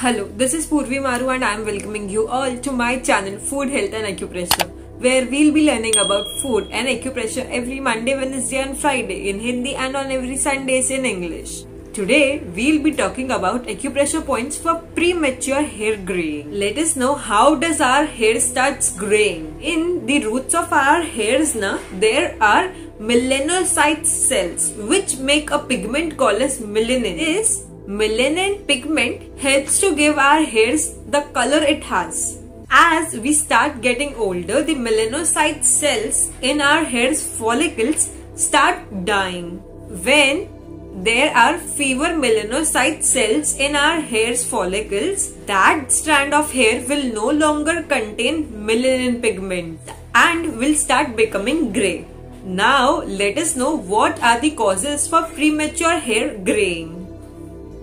Hello, this is Purvi Maru and I am welcoming you all to my channel Food, Health and Acupressure, where we'll be learning about food and acupressure every Monday, Wednesday and Friday in Hindi and on every Sundays in English. Today, we'll be talking about acupressure points for premature hair graying. Let us know how does our hair starts graying. In the roots of our hairs, there are melanocyte cells which make a pigment called as melanin. This melanin pigment helps to give our hairs the color it has. As we start getting older, the melanocyte cells in our hair's follicles start dying. When there are fewer melanocyte cells in our hair's follicles, that strand of hair will no longer contain melanin pigment and will start becoming grey. Now let us know what are the causes for premature hair graying.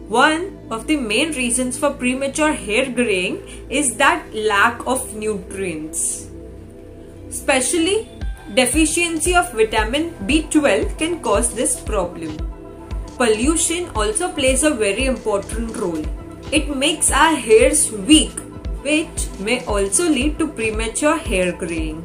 One of the main reasons for premature hair graying is that lack of nutrients. Especially deficiency of vitamin B12 can cause this problem. Pollution also plays a very important role. It makes our hairs weak, which may also lead to premature hair graying.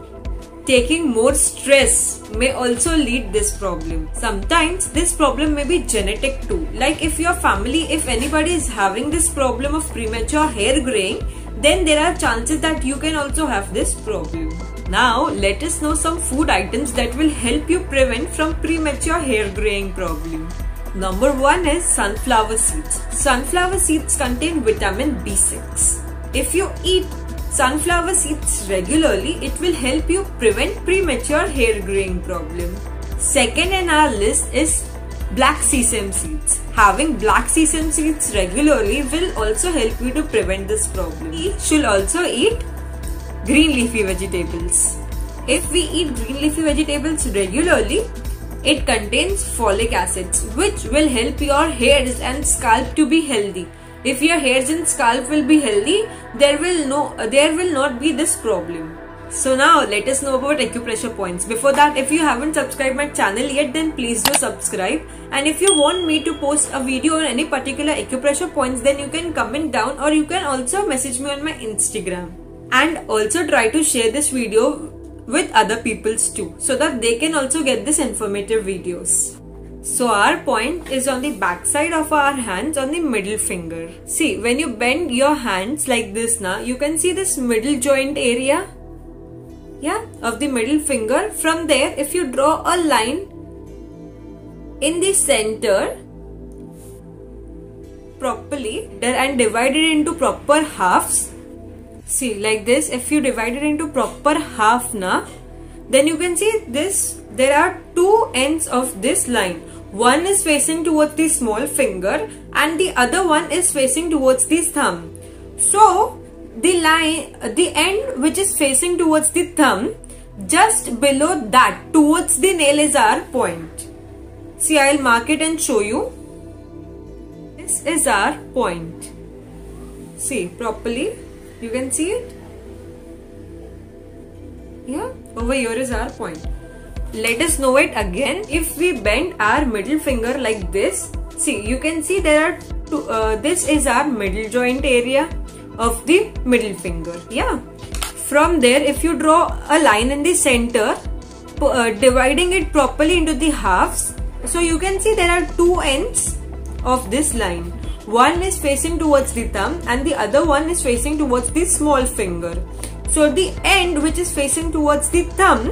Taking more stress may also lead this problem. Sometimes this problem may be genetic too. Like if anybody is having this problem of premature hair graying, then there are chances that you can also have this problem. Now let us know some food items that will help you prevent from premature hair graying problem. Number 1 is sunflower seeds. Sunflower seeds contain vitamin B6. If you eat sunflower seeds regularly, it will help you prevent premature hair graying problem. Second in our list is black sesame seeds. Having black sesame seeds regularly will also help you to prevent this problem. We should also eat green leafy vegetables. If we eat green leafy vegetables regularly, it contains folic acids, which will help your hairs and scalp to be healthy. If your hairs and scalp will be healthy, there will not be this problem. So now let us know about acupressure points. Before that, if you haven't subscribed my channel yet, then please do subscribe. And if you want me to post a video on any particular acupressure points, then you can comment down or you can also message me on my Instagram. And also try to share this video with other peoples too, so that they can also get this informative videos. So our point is on the back side of our hands on the middle finger. See, when you bend your hands like this you can see this middle joint area, of the middle finger. From there, if you draw a line in the center properly and divide it into proper halves. See, like this, if you divide it into proper half then you can see this, there are two ends of this line. One is facing towards the small finger and the other one is facing towards the thumb. So the end which is facing towards the thumb, just below that towards the nail is our point. See, I'll mark it and show you. This is our point. See properly, you can see it. Over here is our point. Let us know it again. If we bend our middle finger like this, see, you can see there are two, this is our middle joint area of the middle finger. From there, if you draw a line in the center, dividing it properly into the halves, so you can see there are two ends of this line. One is facing towards the thumb and the other one is facing towards the small finger. So the end which is facing towards the thumb,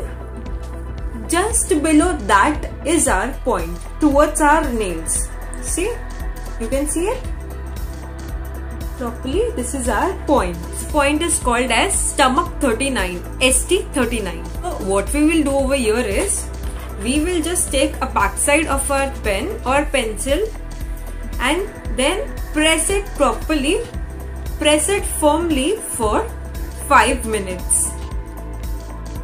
just below that is our point towards our nails. See, you can see it properly. This is our point. This point is called as stomach 39, ST39. So what we will do over here is, we will just take a backside of our pen or pencil and then press it properly, press it firmly for 5 minutes.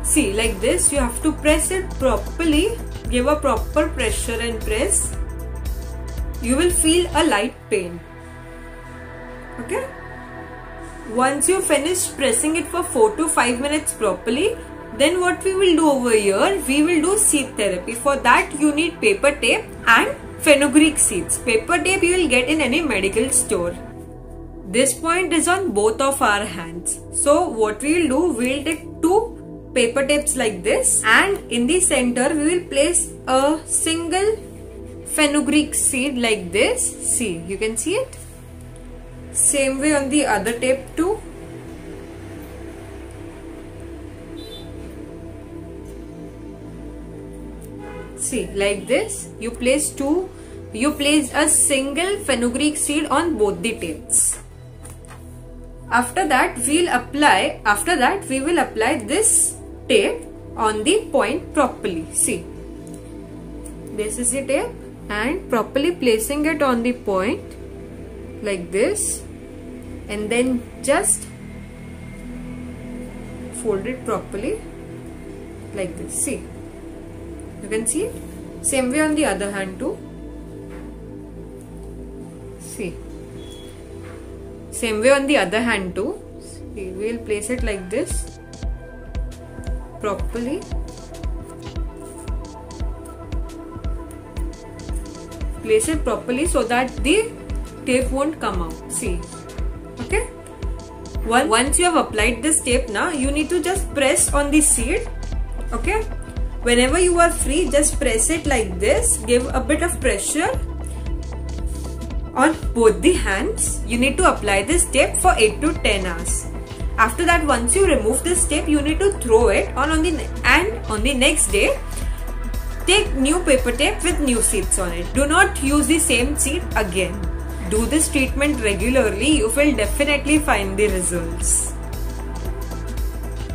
See, like this, you have to press it properly, give a proper pressure and press. You will feel a light pain. Okay? Once you finish pressing it for 4 to 5 minutes properly, then what we will do over here, we will do seed therapy. For that you need paper tape and fenugreek seeds. Paper tape you will get in any medical store. This point is on both of our hands. So what we will do, we will take two paper tapes like this, and in the center we will place a single fenugreek seed like this. See, you can see it. Same way on the other tape too. See, like this, you place a single fenugreek seed on both the tapes. After that, we will apply this tape on the point properly. See, this is the tape, and properly placing it on the point like this, and then just fold it properly like this. See, you can see it. Same way on the other hand too. See, same way on the other hand too. See, we will place it like this properly. Place it properly so that the tape won't come out. See, okay. Once you have applied this tape, now you need to just press on the seed. Okay. Whenever you are free, just press it like this. Give a bit of pressure on both the hands. You need to apply this tape for 8 to 10 hours. After that, once you remove this tape, you need to throw it on the next day, take new paper tape with new seeds on it. Do not use the same seed again. Do this treatment regularly. You will definitely find the results.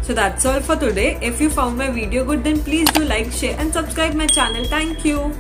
So that's all for today. If you found my video good, then please do like, share and subscribe my channel. Thank you.